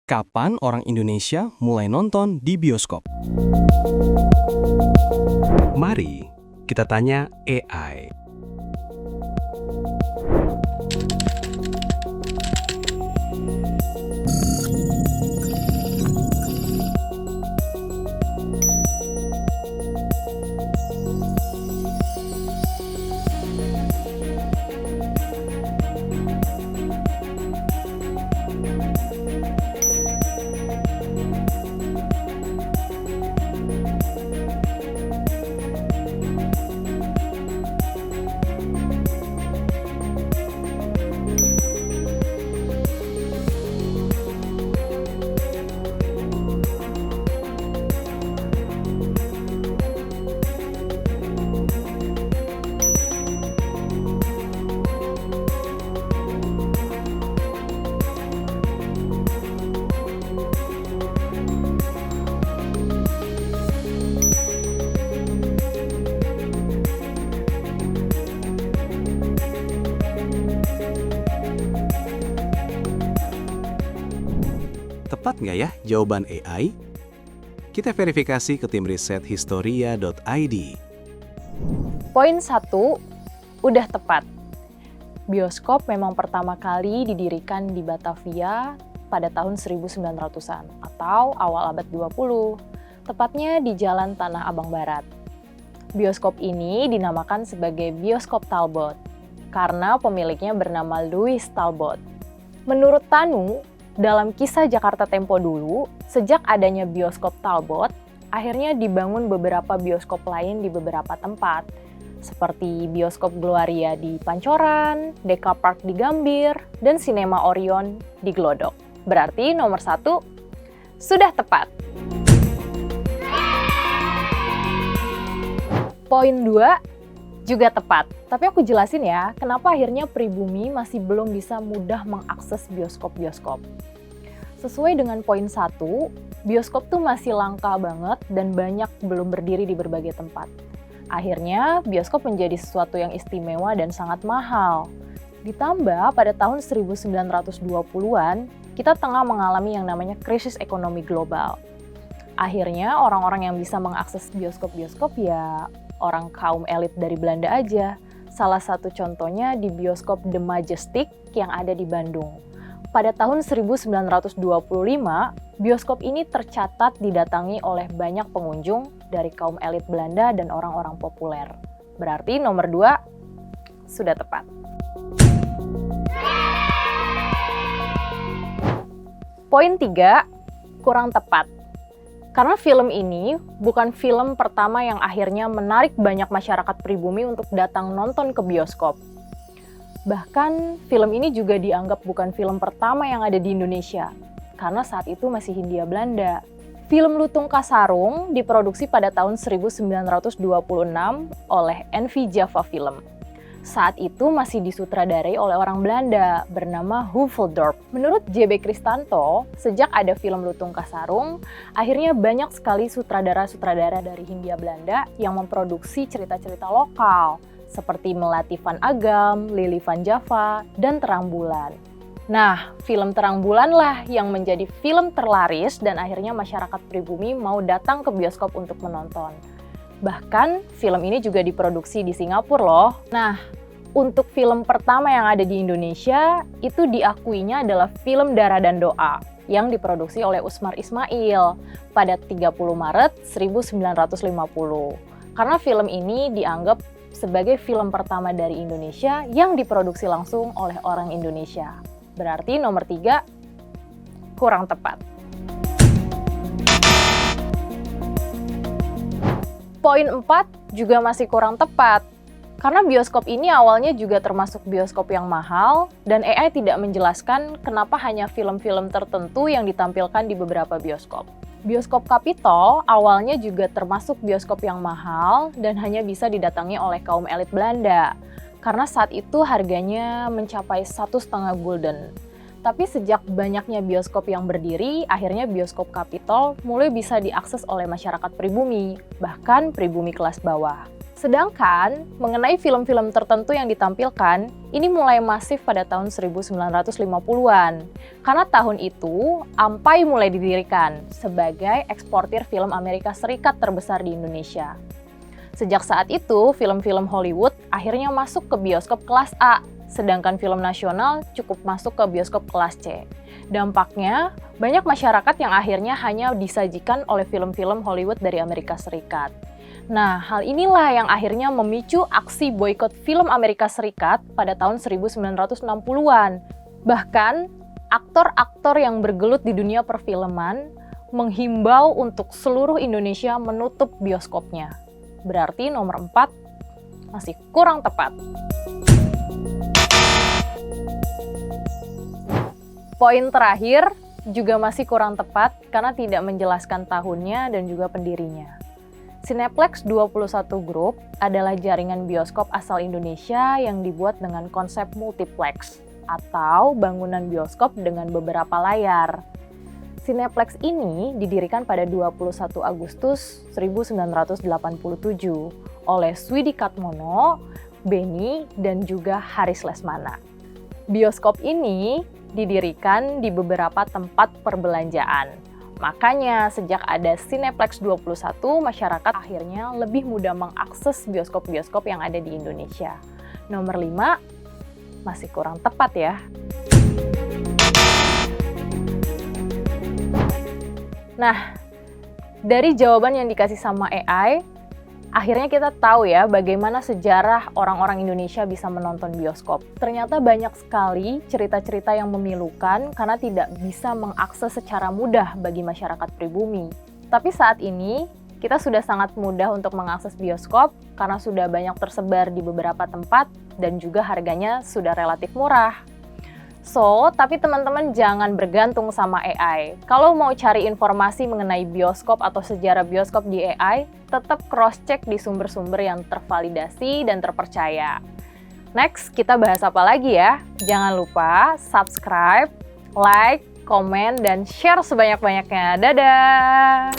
Kapan orang Indonesia mulai nonton di bioskop? Mari kita tanya AI. Tepat nggak ya jawaban AI? Kita verifikasi ke tim riset historia.id. Poin 1, udah tepat. Bioskop memang pertama kali didirikan di Batavia pada tahun 1900-an atau awal abad 20, tepatnya di Jalan Tanah Abang Barat. Bioskop ini dinamakan sebagai Bioskop Talbot karena pemiliknya bernama Louis Talbot. Menurut Tanu, dalam kisah Jakarta Tempo dulu, sejak adanya bioskop Talbot, akhirnya dibangun beberapa bioskop lain di beberapa tempat, seperti bioskop Gloria di Pancoran, Deka Park di Gambir, dan Cinema Orion di Glodok. Berarti nomor 1 sudah tepat. Poin 2 juga tepat, tapi aku jelasin ya, kenapa akhirnya pribumi masih belum bisa mudah mengakses bioskop-bioskop. Sesuai dengan poin 1, bioskop tuh masih langka banget dan banyak belum berdiri di berbagai tempat. Akhirnya, bioskop menjadi sesuatu yang istimewa dan sangat mahal. Ditambah, pada tahun 1920-an, kita tengah mengalami yang namanya krisis ekonomi global. Akhirnya, orang-orang yang bisa mengakses bioskop-bioskop ya orang kaum elit dari Belanda aja. Salah satu contohnya di bioskop The Majestic yang ada di Bandung. Pada tahun 1925, bioskop ini tercatat didatangi oleh banyak pengunjung dari kaum elit Belanda dan orang-orang populer. Berarti nomor 2 sudah tepat. Poin 3, kurang tepat. Karena film ini bukan film pertama yang akhirnya menarik banyak masyarakat pribumi untuk datang nonton ke bioskop. Bahkan film ini juga dianggap bukan film pertama yang ada di Indonesia, karena saat itu masih Hindia Belanda. Film Lutung Kasarung diproduksi pada tahun 1926 oleh NV Java Film. Saat itu masih disutradarai oleh orang Belanda bernama Hoeveldorp. Menurut JB Kristanto, sejak ada film Lutung Kasarung, akhirnya banyak sekali sutradara-sutradara dari Hindia Belanda yang memproduksi cerita-cerita lokal, seperti Melati Van Agam, Lili Van Java, dan Terang Bulan. Nah, film Terang Bulan lah yang menjadi film terlaris dan akhirnya masyarakat pribumi mau datang ke bioskop untuk menonton. Bahkan, film ini juga diproduksi di Singapura loh. Nah, untuk film pertama yang ada di Indonesia, itu diakuinya adalah film Darah dan Doa yang diproduksi oleh Usmar Ismail pada 30 Maret 1950. Karena film ini dianggap sebagai film pertama dari Indonesia yang diproduksi langsung oleh orang Indonesia. Berarti nomor 3 kurang tepat. Poin 4 juga masih kurang tepat. Karena bioskop ini awalnya juga termasuk bioskop yang mahal, dan AI tidak menjelaskan kenapa hanya film-film tertentu yang ditampilkan di beberapa bioskop. Bioskop Capitol awalnya juga termasuk bioskop yang mahal dan hanya bisa didatangi oleh kaum elit Belanda, karena saat itu harganya mencapai 1,5 gulden. Tapi sejak banyaknya bioskop yang berdiri, akhirnya bioskop Capitol mulai bisa diakses oleh masyarakat pribumi, bahkan pribumi kelas bawah. Sedangkan mengenai film-film tertentu yang ditampilkan, ini mulai masif pada tahun 1950-an. Karena tahun itu, Ampai mulai didirikan sebagai eksportir film Amerika Serikat terbesar di Indonesia. Sejak saat itu, film-film Hollywood akhirnya masuk ke bioskop kelas A, sedangkan film nasional cukup masuk ke bioskop kelas C. Dampaknya, banyak masyarakat yang akhirnya hanya disajikan oleh film-film Hollywood dari Amerika Serikat. Nah, hal inilah yang akhirnya memicu aksi boikot film Amerika Serikat pada tahun 1960-an. Bahkan, aktor-aktor yang bergelut di dunia perfilman menghimbau untuk seluruh Indonesia menutup bioskopnya. Berarti nomor 4 masih kurang tepat. Poin terakhir juga masih kurang tepat karena tidak menjelaskan tahunnya dan juga pendirinya. Cineplex 21 Group adalah jaringan bioskop asal Indonesia yang dibuat dengan konsep multiplex atau bangunan bioskop dengan beberapa layar. Cineplex ini didirikan pada 21 Agustus 1987 oleh Swidi Katmono, Beni, dan juga Haris Lesmana. Bioskop ini didirikan di beberapa tempat perbelanjaan. Makanya sejak ada Cineplex 21, masyarakat akhirnya lebih mudah mengakses bioskop-bioskop yang ada di Indonesia. Nomor 5 masih kurang tepat ya. Nah, dari jawaban yang dikasih sama AI, akhirnya kita tahu ya bagaimana sejarah orang-orang Indonesia bisa menonton bioskop. Ternyata banyak sekali cerita-cerita yang memilukan karena tidak bisa mengakses secara mudah bagi masyarakat pribumi. Tapi saat ini, kita sudah sangat mudah untuk mengakses bioskop karena sudah banyak tersebar di beberapa tempat dan juga harganya sudah relatif murah. So, tapi teman-teman jangan bergantung sama AI. Kalau mau cari informasi mengenai bioskop atau sejarah bioskop di AI, tetap cross-check di sumber-sumber yang tervalidasi dan terpercaya. Next, kita bahas apa lagi ya? Jangan lupa subscribe, like, komen, dan share sebanyak-banyaknya. Dadah!